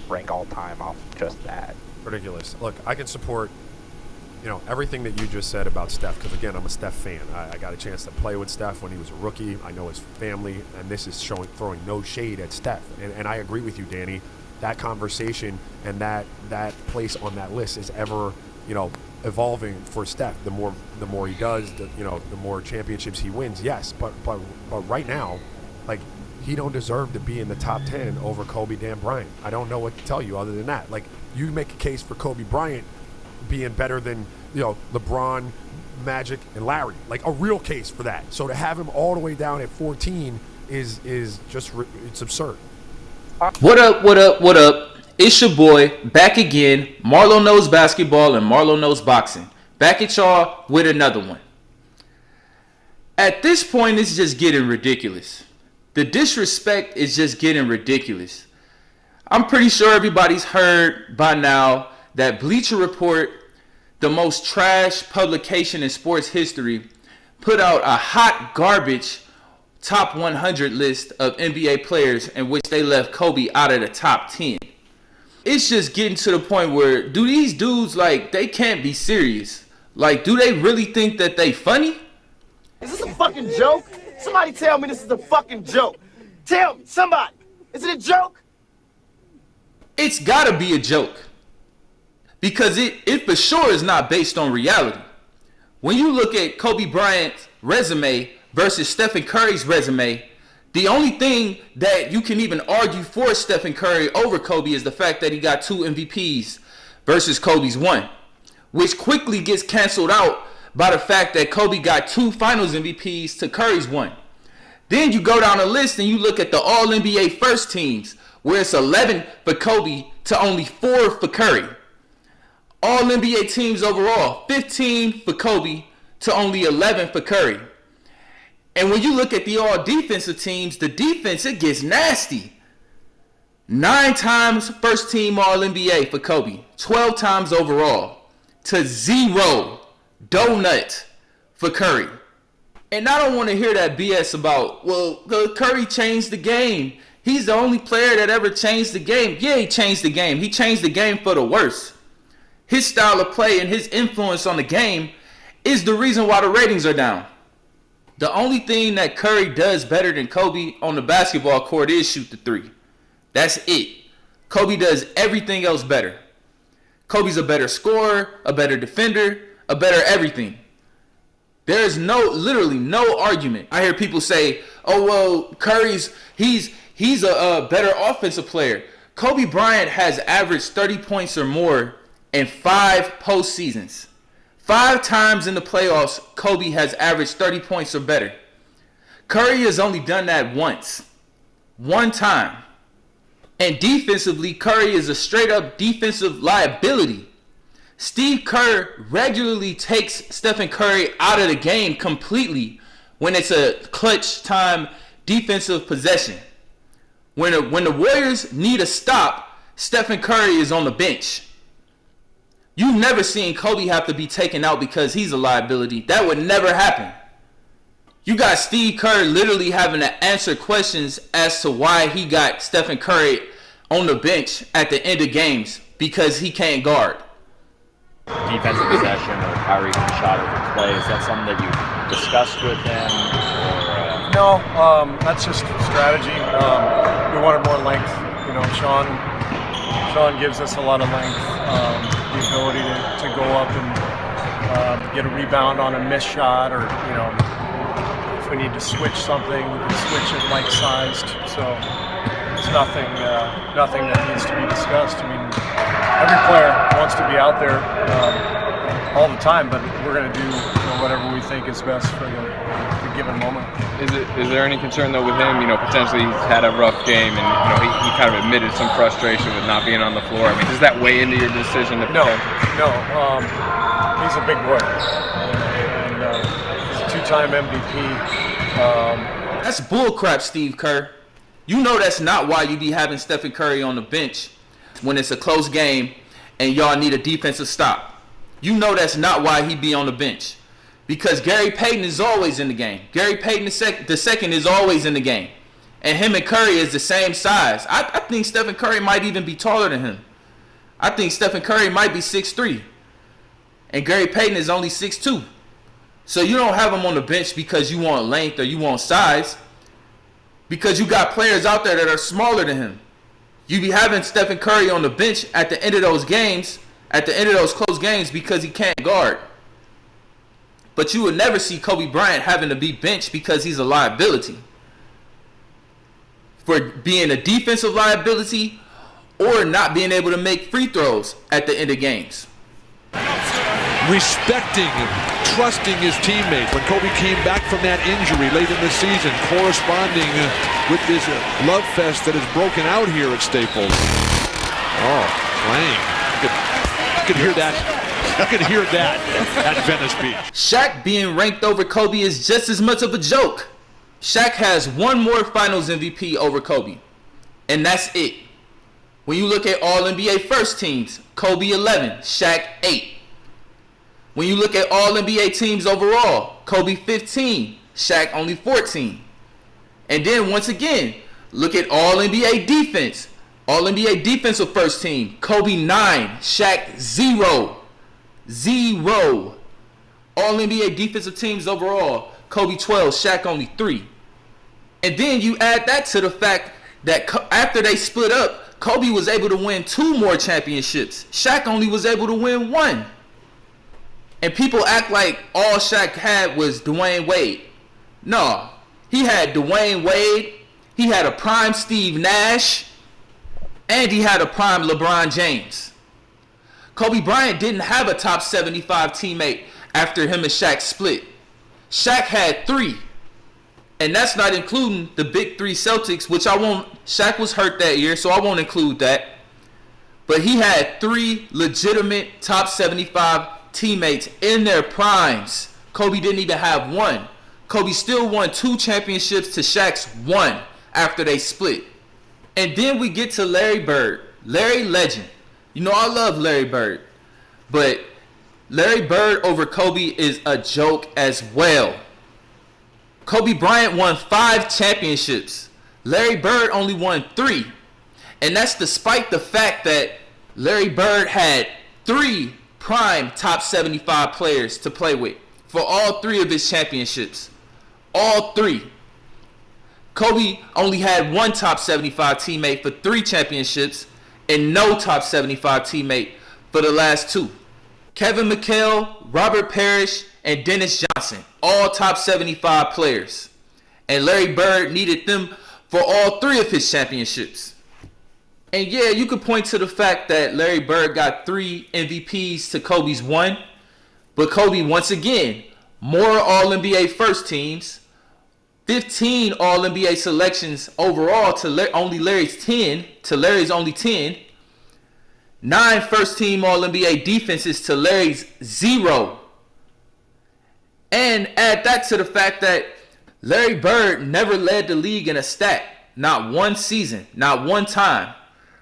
rank all time off just that. Ridiculous. Look, I can support, everything that you just said about Steph, because again, I'm a Steph fan. I got a chance to play with Steph when he was a rookie. I know his family, and this is throwing no shade at Steph. And I agree with you, Danny. That conversation and that place on that list is ever, evolving for Steph. The more he does, the more championships he wins. Yes, but right now, like, he don't deserve to be in the top 10 over Kobe Dan Bryant. I don't know what to tell you other than that. Like, you make a case for Kobe Bryant being better than, LeBron, Magic, and Larry. Like, a real case for that. So to have him all the way down at 14 is just, it's absurd. What up? It's your boy, back again. Marlo knows basketball and Marlo knows boxing. Back at y'all with another one. At this point, it's just getting ridiculous. The disrespect is just getting ridiculous. I'm pretty sure everybody's heard by now that Bleacher Report, the most trash publication in sports history, put out a hot garbage top 100 list of NBA players in which they left Kobe out of the top 10. It's just getting to the point where, do these dudes, like, they can't be serious? Like, do they really think that they funny? Is this a fucking joke? Somebody tell me this is a fucking joke. Tell me, somebody. Is it a joke? It's gotta be a joke. Because it for sure is not based on reality. When you look at Kobe Bryant's resume versus Stephen Curry's resume, the only thing that you can even argue for Stephen Curry over Kobe is the fact that he got 2 MVPs versus Kobe's 1, which quickly gets canceled out by the fact that Kobe got 2 Finals MVPs to Curry's 1. Then you go down the list and you look at the All-NBA first teams, where it's 11 for Kobe to only 4 for Curry. All-NBA teams overall, 15 for Kobe to only 11 for Curry. And when you look at the all-defensive teams, the defense, it gets nasty. 9 times first team All-NBA for Kobe, 12 times overall, to 0 donut for Curry. And I don't want to hear that BS about, well, Curry changed the game. He's the only player that ever changed the game. Yeah, he changed the game. He changed the game for the worse. His style of play and his influence on the game is the reason why the ratings are down. The only thing that Curry does better than Kobe on the basketball court is shoot the 3. That's it. Kobe does everything else better. Kobe's a better scorer, a better defender, a better everything. There's literally no argument. I hear people say, oh, well, he's a better offensive player. Kobe Bryant has averaged 30 points or more in 5 postseasons. 5 times in the playoffs, Kobe has averaged 30 points or better. Curry has only done that once. 1 time. And defensively, Curry is a straight-up defensive liability. Steve Kerr regularly takes Stephen Curry out of the game completely when it's a clutch time defensive possession. When the Warriors need a stop, Stephen Curry is on the bench. You've never seen Kobe have to be taken out because he's a liability. That would never happen. You got Steve Kerr literally having to answer questions as to why he got Stephen Curry on the bench at the end of games because he can't guard. Defensive possession or Kyrie shot over play, is that something that you discussed with him? No, that's just strategy. We wanted more length. Sean gives us a lot of length, the ability to go up and get a rebound on a missed shot, or if we need to switch something, we can switch it like-sized. So it's nothing that needs to be discussed. I mean, every player wants to be out there all the time, but we're going to do whatever we think is best for the given moment. Is there any concern though with him? Potentially he's had a rough game, and he kind of admitted some frustration with not being on the floor. I mean, does that weigh into your decision to? No. He's a big boy, and he's a 2-time MVP. That's bullcrap, Steve Kerr. You know that's not why you be having Stephen Curry on the bench when it's a close game and y'all need a defensive stop. You know that's not why he be on the bench. Because Gary Payton is always in the game. Gary Payton the second is always in the game. And him and Curry is the same size. I think Stephen Curry might even be taller than him. I think Stephen Curry might be 6'3". And Gary Payton is only 6'2". So you don't have him on the bench because you want length or you want size. Because you got players out there that are smaller than him. You be having Stephen Curry on the bench at the end of those games, at the end of those close games, because he can't guard. But you would never see Kobe Bryant having to be benched because he's a liability. For being a defensive liability or not being able to make free throws at the end of games. Respecting, trusting his teammates. When Kobe came back from that injury late in the season, corresponding with this love fest that has broken out here at Staples. Oh, playing. You could hear that. You could hear that at Venice Beach. Shaq being ranked over Kobe is just as much of a joke. Shaq has one more Finals MVP over Kobe, and that's it. When you look at All-NBA first teams, Kobe 11, Shaq 8. When you look at All-NBA teams overall, Kobe 15, Shaq only 14. And then once again, look at All-NBA defense. All-NBA defensive first team, Kobe 9, Shaq 0. 0. All-NBA defensive teams overall, Kobe 12, Shaq only 3. And then you add that to the fact that after they split up, Kobe was able to win 2 more championships. Shaq only was able to win 1. And people act like all Shaq had was Dwayne Wade. No, he had Dwayne Wade, he had a prime Steve Nash, and he had a prime LeBron James. Kobe Bryant didn't have a top 75 teammate after him and Shaq split. Shaq had 3. And that's not including the big 3 Celtics, which I won't. Shaq was hurt that year, so I won't include that. But he had 3 legitimate top 75 teammates in their primes. Kobe didn't even have 1. Kobe still won 2 championships to Shaq's 1 after they split. And then we get to Larry Bird. Larry Legend. You know, I love Larry Bird. But Larry Bird over Kobe is a joke as well. Kobe Bryant won 5 championships. Larry Bird only won 3. And that's despite the fact that Larry Bird had 3 prime top 75 players to play with for all 3 of his championships. All 3. Kobe only had 1 top 75 teammate for 3 championships and no top 75 teammate for the last 2. Kevin McHale, Robert Parrish, and Dennis Johnson, all top 75 players. And Larry Bird needed them for all 3 of his championships. And yeah, you could point to the fact that Larry Bird got 3 MVPs to Kobe's 1. But Kobe, once again, more All-NBA first teams, 15 All-NBA selections overall to only Larry's 10, to Larry's only 10. 9 first-team All-NBA defenses to Larry's 0. And add that to the fact that Larry Bird never led the league in a stat. Not one season, not one time.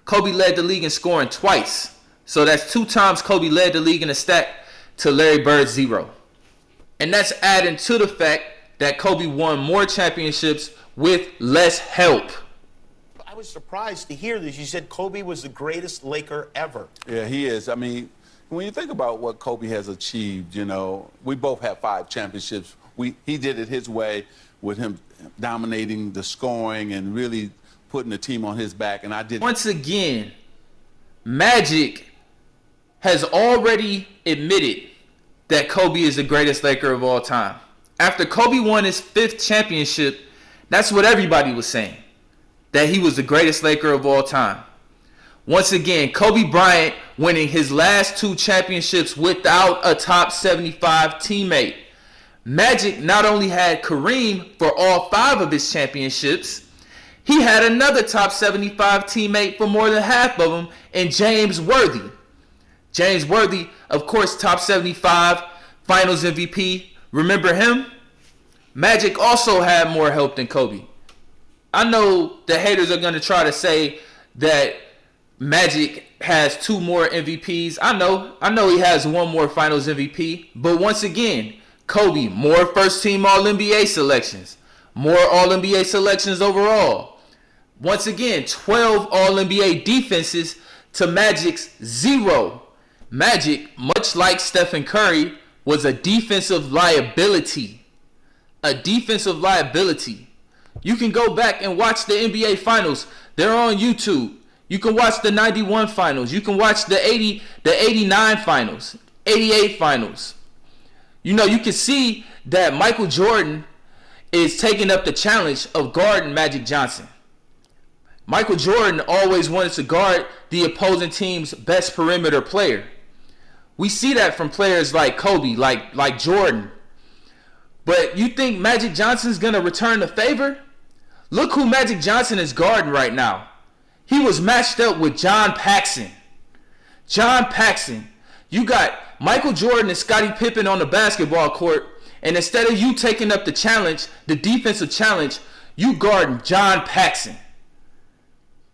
Kobe led the league in scoring twice. So that's 2 times Kobe led the league in a stat to Larry Bird's 0. And that's adding to the fact that Kobe won more championships with less help. I was surprised to hear this. You said Kobe was the greatest Laker ever. Yeah, he is. I mean, when you think about what Kobe has achieved, you know, we both have 5 championships. He did it his way with him dominating the scoring and really putting the team on his back. And I did. Once again, Magic has already admitted that Kobe is the greatest Laker of all time. After Kobe won his 5th championship, that's what everybody was saying, that he was the greatest Laker of all time. Once again, Kobe Bryant winning his last 2 championships without a top 75 teammate. Magic not only had Kareem for all 5 of his championships, he had another top 75 teammate for more than half of them in James Worthy. James Worthy, of course, top 75, Finals MVP. Remember him? Magic also had more help than Kobe. I know the haters are going to try to say that Magic has 2 more MVPs. I know he has 1 more Finals MVP. But once again, Kobe, more first-team All-NBA selections. More All-NBA selections overall. Once again, 12 All-NBA defenses to Magic's 0. Magic, much like Stephen Curry, was a defensive liability. A defensive liability. You can go back and watch the NBA Finals. They're on YouTube. You can watch the 91 Finals. You can watch the 89 Finals, 88 Finals. You know, you can see that Michael Jordan is taking up the challenge of guarding Magic Johnson. Michael Jordan always wanted to guard the opposing team's best perimeter player. We see that from players like Kobe, like Jordan. But you think Magic Johnson's going to return the favor? Look who Magic Johnson is guarding right now. He was matched up with John Paxson. John Paxson. You got Michael Jordan and Scottie Pippen on the basketball court, and instead of you taking up the challenge, the defensive challenge, you guarding John Paxson.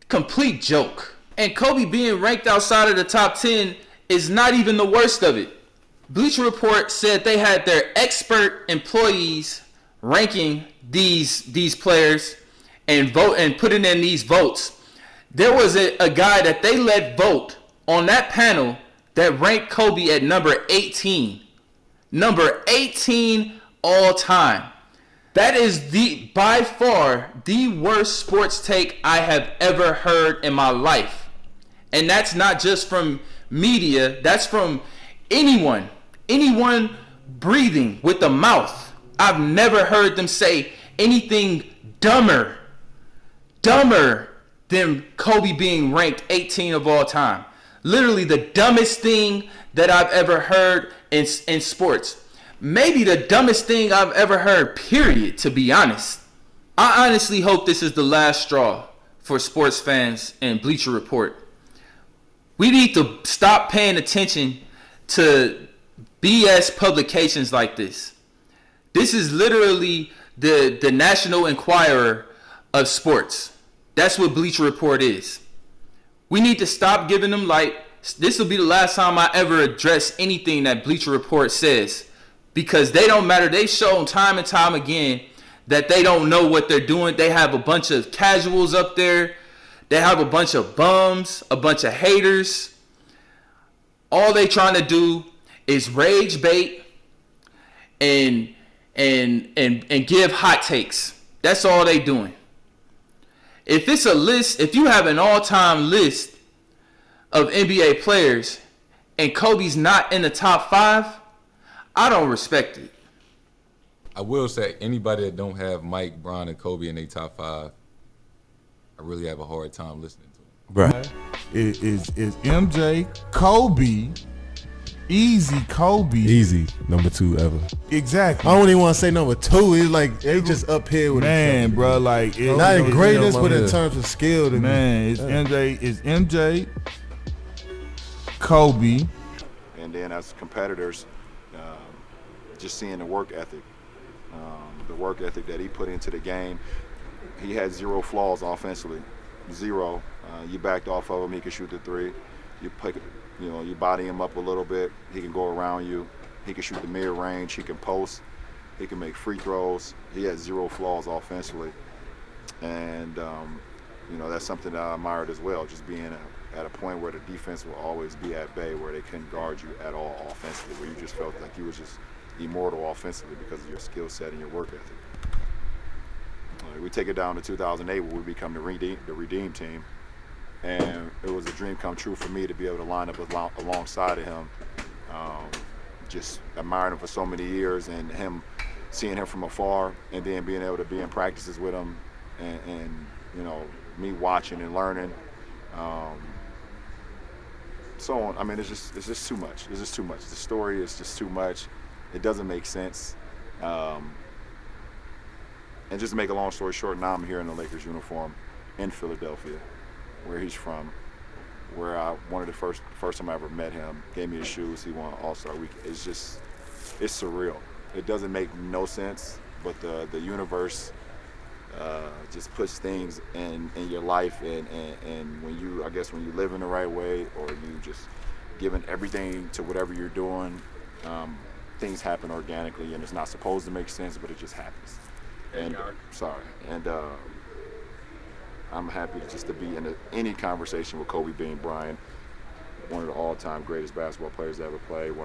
Complete joke. And Kobe being ranked outside of the top 10 is not even the worst of it. Bleacher Report said they had their expert employees ranking these players and putting in these votes. There was a guy that they let vote on that panel that ranked Kobe at number 18. Number 18 all time. That is by far the worst sports take I have ever heard in my life. And that's not just from media, that's from anyone breathing with a mouth. I've never heard them say anything dumber than Kobe being ranked 18 of all time. Literally the dumbest thing that I've ever heard in sports. Maybe the dumbest thing I've ever heard, period, to be honest. I honestly hope this is the last straw for sports fans and Bleacher Report. We need to stop paying attention to BS publications like this. This is literally the National Enquirer of sports. That's what Bleacher Report is. We need to stop giving them light. This will be the last time I ever address anything that Bleacher Report says, because they don't matter. They've shown time and time again that they don't know what they're doing. They have a bunch of casuals up there. They have a bunch of bums, a bunch of haters. All they trying to do is rage bait and give hot takes. That's all they doing. If it's a list, if you have an all-time list of NBA players and Kobe's not in the top 5, I don't respect it. I will say anybody that don't have Mike, Bron, and Kobe in their top 5, I really have a hard time listening to them. Right. Is MJ, Kobe, easy Kobe. Easy, number 2 ever. Exactly. I don't even want to say number 2. It's like they just up here with man, bro. Like not in greatness, but in terms of skill. Man, it's MJ, Kobe, and then as competitors, just seeing the work ethic that he put into the game. He had 0 flaws offensively, 0. You backed off of him, he could shoot the 3. You body him up a little bit, he can go around you. He can shoot the mid-range, he can post, he can make free throws. He had 0 flaws offensively. And, that's something that I admired as well, just being at a point where the defense will always be at bay, where they couldn't guard you at all offensively, where you just felt like you was just immortal offensively because of your skill set and your work ethic. We take it down to 2008 where we become the Redeem team. And it was a dream come true for me to be able to line up alongside of him. Just admiring him for so many years, and seeing him from afar, and then being able to be in practices with him, and me watching and learning. So on. I mean, it's just too much. It's just too much. The story is just too much. It doesn't make sense. And just to make a long story short, now I'm here in the Lakers uniform in Philadelphia, where he's from, where one of the first time I ever met him, gave me his shoes, he won All-Star Week. It's surreal. It doesn't make no sense, but the universe just puts things in your life, and when you live in the right way, or you just giving everything to whatever you're doing, things happen organically, and it's not supposed to make sense, but it just happens. And I'm happy just to be in any conversation with Kobe Bean Bryant, one of the all-time greatest basketball players to ever play, one